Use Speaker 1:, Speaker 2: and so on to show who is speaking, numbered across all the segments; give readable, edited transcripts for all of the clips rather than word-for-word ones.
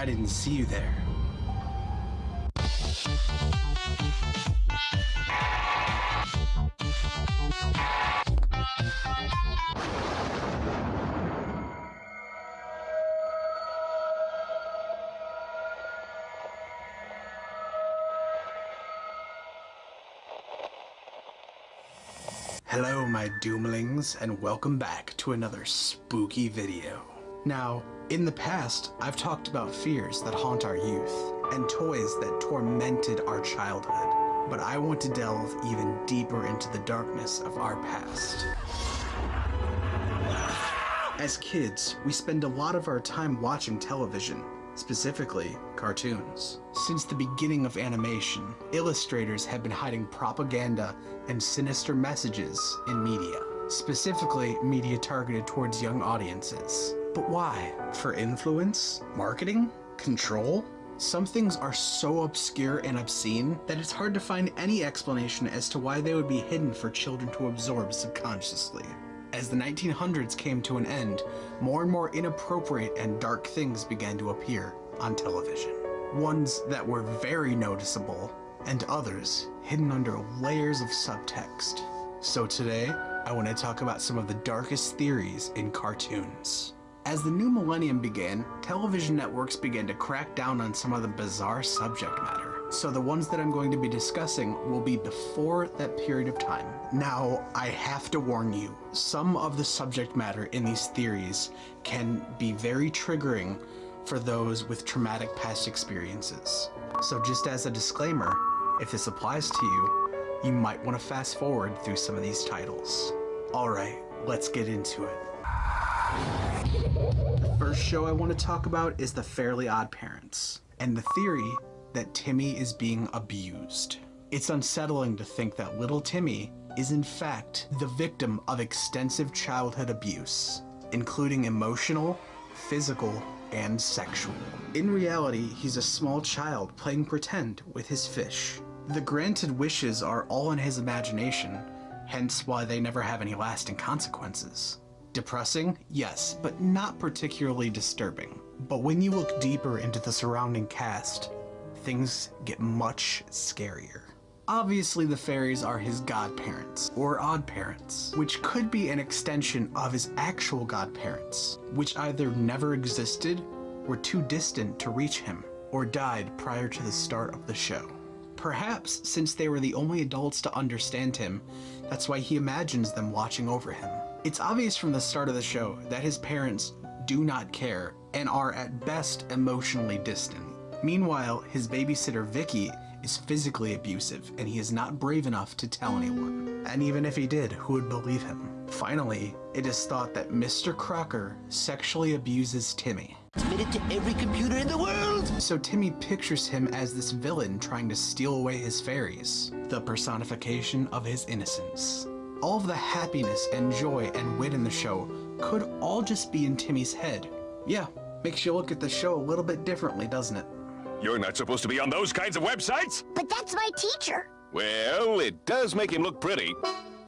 Speaker 1: I didn't see you there. Hello my Doomlings, and welcome back to another spooky video. Now, in the past, I've talked about fears that haunt our youth, and toys that tormented our childhood, but I want to delve even deeper into the darkness of our past. As kids, we spend a lot of our time watching television, specifically cartoons. Since the beginning of animation, illustrators have been hiding propaganda and sinister messages in media, specifically media targeted towards young audiences. But why? For influence? Marketing? Control? Some things are so obscure and obscene that it's hard to find any explanation as to why they would be hidden for children to absorb subconsciously. As the 1900s came to an end, more and more inappropriate and dark things began to appear on television. Ones that were very noticeable, and others hidden under layers of subtext. So today, I want to talk about some of the darkest theories in cartoons. As the new millennium began, television networks began to crack down on some of the bizarre subject matter. So the ones that I'm going to be discussing will be before that period of time. Now, I have to warn you, some of the subject matter in these theories can be very triggering for those with traumatic past experiences. So just as a disclaimer, if this applies to you, you might want to fast forward through some of these titles. Alright, let's get into it. The first show I want to talk about is The Fairly Odd Parents, and the theory that Timmy is being abused. It's unsettling to think that little Timmy is in fact the victim of extensive childhood abuse, including emotional, physical, and sexual. In reality, he's a small child playing pretend with his fish. The granted wishes are all in his imagination, hence why they never have any lasting consequences. Depressing? Yes, but not particularly disturbing. But when you look deeper into the surrounding cast, things get much scarier. Obviously, the fairies are his godparents, or odd parents, which could be an extension of his actual godparents, which either never existed, were too distant to reach him, or died prior to the start of the show. Perhaps, since they were the only adults to understand him, that's why he imagines them watching over him. It's obvious from the start of the show that his parents do not care and are at best emotionally distant. Meanwhile, his babysitter Vicky is physically abusive, and he is not brave enough to tell anyone. And even if he did, who would believe him? Finally, it is thought that Mr. Crocker sexually abuses Timmy.
Speaker 2: Transmitted to every computer in the world!
Speaker 1: So Timmy pictures him as this villain trying to steal away his fairies, the personification of his innocence. All of the happiness and joy and wit in the show could all just be in Timmy's head. Yeah, makes you look at the show a little bit differently, doesn't it?
Speaker 3: You're not supposed to be on those kinds of websites!
Speaker 4: But that's my teacher!
Speaker 3: Well, it does make him look pretty.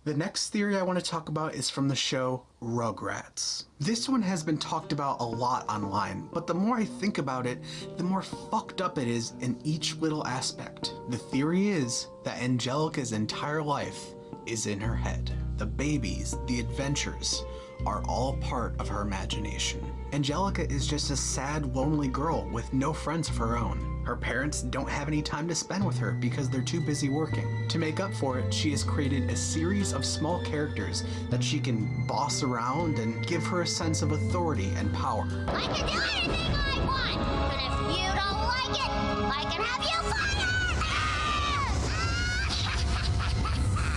Speaker 1: The next theory I want to talk about is from the show Rugrats. This one has been talked about a lot online, but the more I think about it, the more fucked up it is in each little aspect. The theory is that Angelica's entire life is in her head. The babies, the adventures, are all part of her imagination. Angelica is just a sad, lonely girl with no friends of her own. Her parents don't have any time to spend with her because they're too busy working. To make up for it, she has created a series of small characters that she can boss around and give her a sense of authority and power.
Speaker 4: I can do anything I want, but if you don't like it, I can have you fired!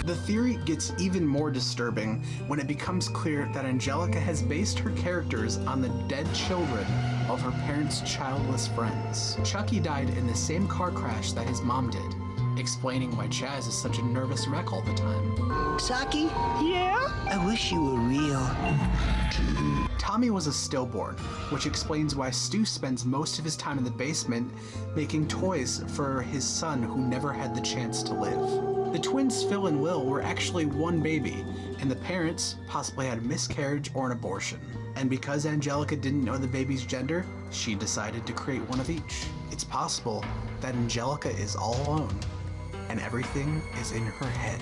Speaker 1: The theory gets even more disturbing when it becomes clear that Angelica has based her characters on the dead children of her parents' childless friends. Chucky died in the same car crash that his mom did, explaining why Chaz is such a nervous wreck all the time.
Speaker 2: Saki? Yeah? I wish you were real.
Speaker 1: Tommy was a stillborn, which explains why Stu spends most of his time in the basement making toys for his son who never had the chance to live. The twins Phil and Will were actually one baby, and the parents possibly had a miscarriage or an abortion. And because Angelica didn't know the baby's gender, she decided to create one of each. It's possible that Angelica is all alone, and everything is in her head.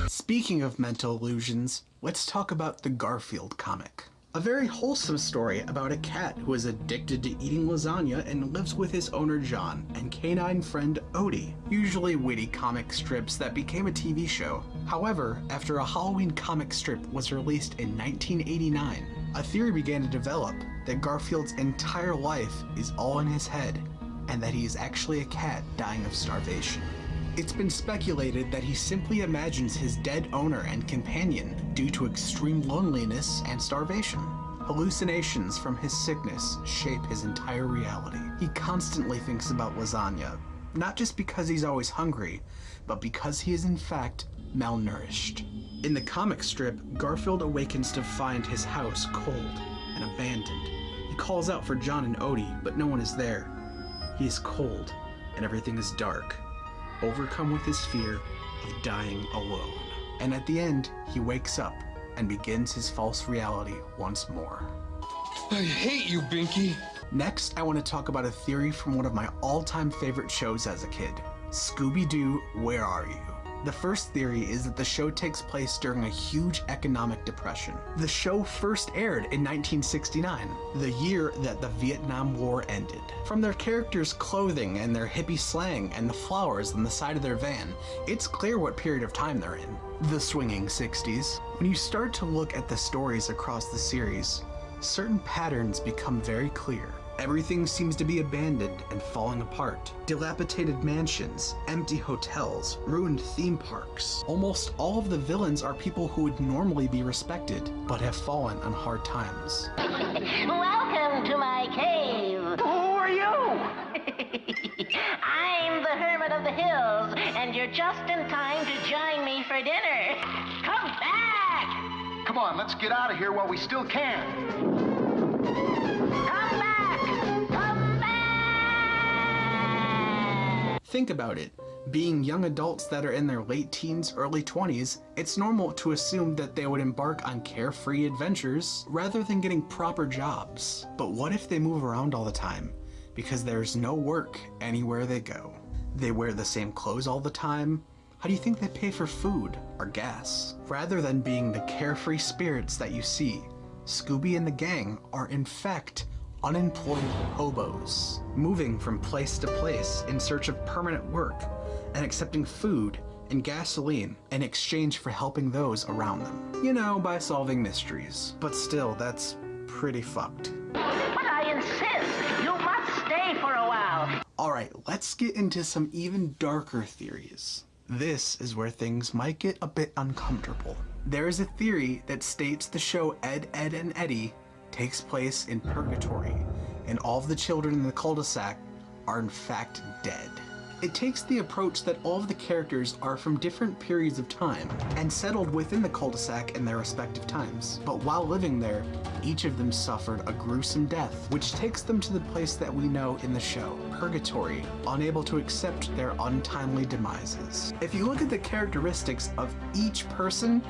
Speaker 1: Speaking of mental illusions, let's talk about the Garfield comic. A very wholesome story about a cat who is addicted to eating lasagna and lives with his owner John and canine friend Odie. Usually witty comic strips that became a TV show. However, after a Halloween comic strip was released in 1989, a theory began to develop that Garfield's entire life is all in his head and that he is actually a cat dying of starvation. It's been speculated that he simply imagines his dead owner and companion due to extreme loneliness and starvation. Hallucinations from his sickness shape his entire reality. He constantly thinks about lasagna, not just because he's always hungry, but because he is in fact malnourished. In the comic strip, Garfield awakens to find his house cold and abandoned. He calls out for John and Odie, but no one is there. He is cold, and everything is dark, overcome with his fear of dying alone. And at the end, he wakes up and begins his false reality once more.
Speaker 5: I hate you, Binky.
Speaker 1: Next, I want to talk about a theory from one of my all-time favorite shows as a kid, Scooby-Doo, Where Are You? The first theory is that the show takes place during a huge economic depression. The show first aired in 1969, the year that the Vietnam War ended. From their characters' clothing and their hippie slang and the flowers on the side of their van, it's clear what period of time they're in. The swinging 60s. When you start to look at the stories across the series, certain patterns become very clear. Everything seems to be abandoned and falling apart. Dilapidated mansions, empty hotels, ruined theme parks. Almost all of the villains are people who would normally be respected, but have fallen on hard times.
Speaker 6: Welcome to my cave.
Speaker 2: Who are you?
Speaker 6: I'm the Hermit of the Hills, and you're just in time to join me for dinner. Come back!
Speaker 7: Come on, let's get out of here while we still can.
Speaker 6: Come back! Come back!
Speaker 1: Think about it. Being young adults that are in their late teens, early 20s, it's normal to assume that they would embark on carefree adventures rather than getting proper jobs. But what if they move around all the time? Because there's no work anywhere they go. They wear the same clothes all the time. How do you think they pay for food or gas? Rather than being the carefree spirits that you see, Scooby and the gang are in fact unemployed hobos, moving from place to place in search of permanent work and accepting food and gasoline in exchange for helping those around them. You know, by solving mysteries. But still, that's pretty fucked.
Speaker 6: But I insist, you must stay for a while.
Speaker 1: Alright, let's get into some even darker theories. This is where things might get a bit uncomfortable. There is a theory that states the show Ed, Edd and Eddy takes place in purgatory, and all of the children in the cul-de-sac are in fact dead. It takes the approach that all of the characters are from different periods of time and settled within the cul-de-sac in their respective times. But while living there, each of them suffered a gruesome death, which takes them to the place that we know in the show, purgatory, unable to accept their untimely demises. If you look at the characteristics of each person,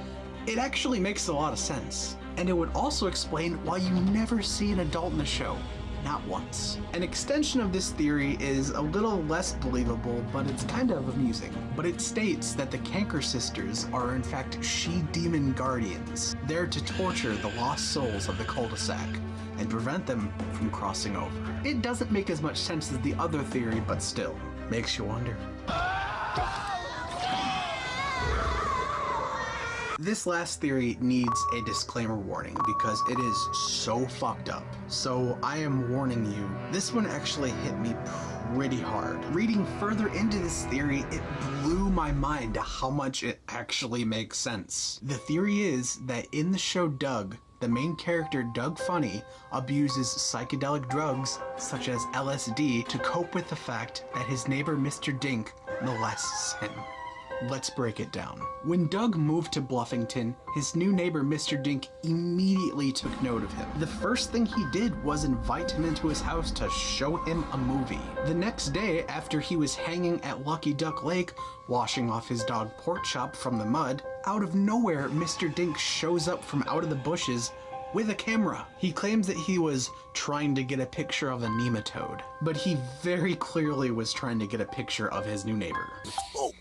Speaker 1: it actually makes a lot of sense. And it would also explain why you never see an adult in the show. Not once. An extension of this theory is a little less believable, but it's kind of amusing. But it states that the Canker sisters are in fact she-demon guardians, there to torture the lost souls of the cul-de-sac and prevent them from crossing over. It doesn't make as much sense as the other theory, but still, makes you wonder. This last theory needs a disclaimer warning because it is so fucked up. So I am warning you, this one actually hit me pretty hard. Reading further into this theory, it blew my mind to how much it actually makes sense. The theory is that in the show Doug, the main character Doug Funny abuses psychedelic drugs such as LSD to cope with the fact that his neighbor Mr. Dink molests him. Let's break it down. When Doug moved to Bluffington, his new neighbor Mr. Dink immediately took note of him. The first thing he did was invite him into his house to show him a movie. The next day, after he was hanging at Lucky Duck Lake, washing off his dog Pork Chop from the mud, out of nowhere Mr. Dink shows up from out of the bushes with a camera. He claims that he was trying to get a picture of a nematode, but he very clearly was trying to get a picture of his new neighbor.
Speaker 8: Oh,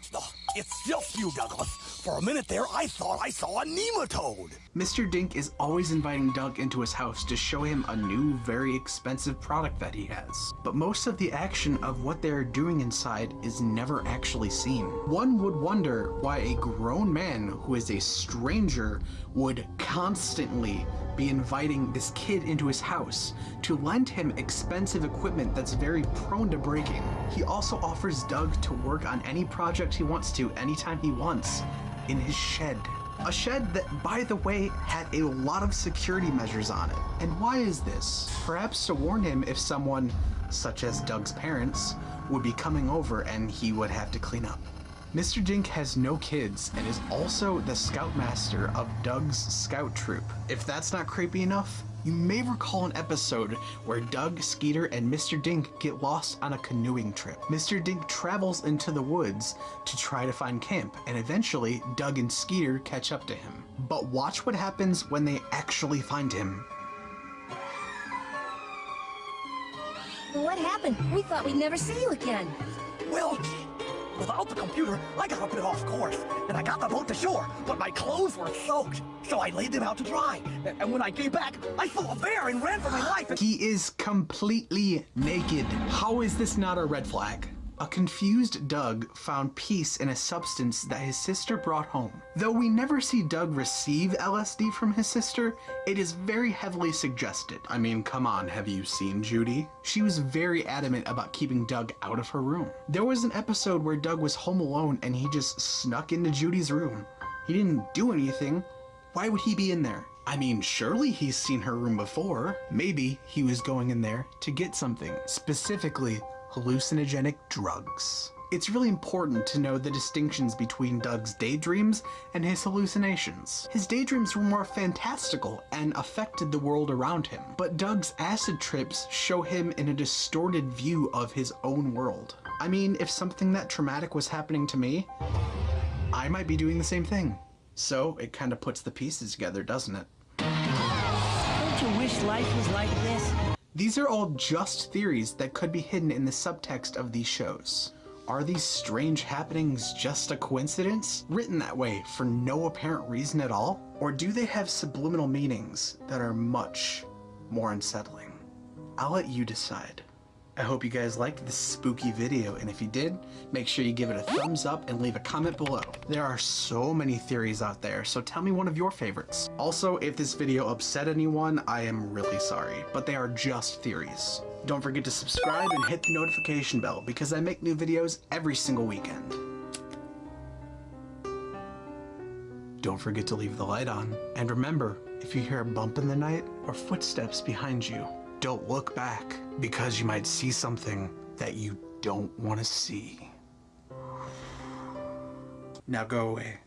Speaker 8: it's just you, Douglas. For a minute there, I thought I saw a nematode.
Speaker 1: Mr. Dink is always inviting Doug into his house to show him a new, very expensive product that he has. But most of the action of what they're doing inside is never actually seen. One would wonder why a grown man who is a stranger would constantly be inviting this kid into his house to lend him expensive equipment that's very prone to breaking. He also offers Doug to work on any project he wants to anytime he wants in his shed. A shed that, by the way, had a lot of security measures on it. And why is this? Perhaps to warn him if someone, such as Doug's parents, would be coming over and he would have to clean up. Mr. Dink has no kids and is also the scoutmaster of Doug's scout troop. If that's not creepy enough, you may recall an episode where Doug, Skeeter, and Mr. Dink get lost on a canoeing trip. Mr. Dink travels into the woods to try to find camp, and eventually Doug and Skeeter catch up to him. But watch what happens when they actually find him.
Speaker 9: What happened? We thought we'd never see you again.
Speaker 8: Well, without the computer, I got a bit off course, and I got the boat to shore, but my clothes were soaked, so I laid them out to dry. And when I came back, I saw a bear and ran for my life.
Speaker 1: He is completely naked. How is this not a red flag? A confused Doug found peace in a substance that his sister brought home. Though we never see Doug receive LSD from his sister, it is very heavily suggested. I mean, come on, have you seen Judy? She was very adamant about keeping Doug out of her room. There was an episode where Doug was home alone and he just snuck into Judy's room. He didn't do anything. Why would he be in there? I mean, surely he's seen her room before. Maybe he was going in there to get something, specifically hallucinogenic drugs. It's really important to know the distinctions between Doug's daydreams and his hallucinations. His daydreams were more fantastical and affected the world around him, but Doug's acid trips show him in a distorted view of his own world. I mean, if something that traumatic was happening to me, I might be doing the same thing. So it kind of puts the pieces together, doesn't it?
Speaker 2: Don't you wish life was like this?
Speaker 1: These are all just theories that could be hidden in the subtext of these shows. Are these strange happenings just a coincidence, written that way for no apparent reason at all? Or do they have subliminal meanings that are much more unsettling? I'll let you decide. I hope you guys liked this spooky video, and if you did, make sure you give it a thumbs up and leave a comment below. There are so many theories out there, so tell me one of your favorites. Also, if this video upset anyone, I am really sorry, but they are just theories. Don't forget to subscribe and hit the notification bell because I make new videos every single weekend. Don't forget to leave the light on. And remember, if you hear a bump in the night or footsteps behind you, don't look back because you might see something that you don't want to see. Now go away.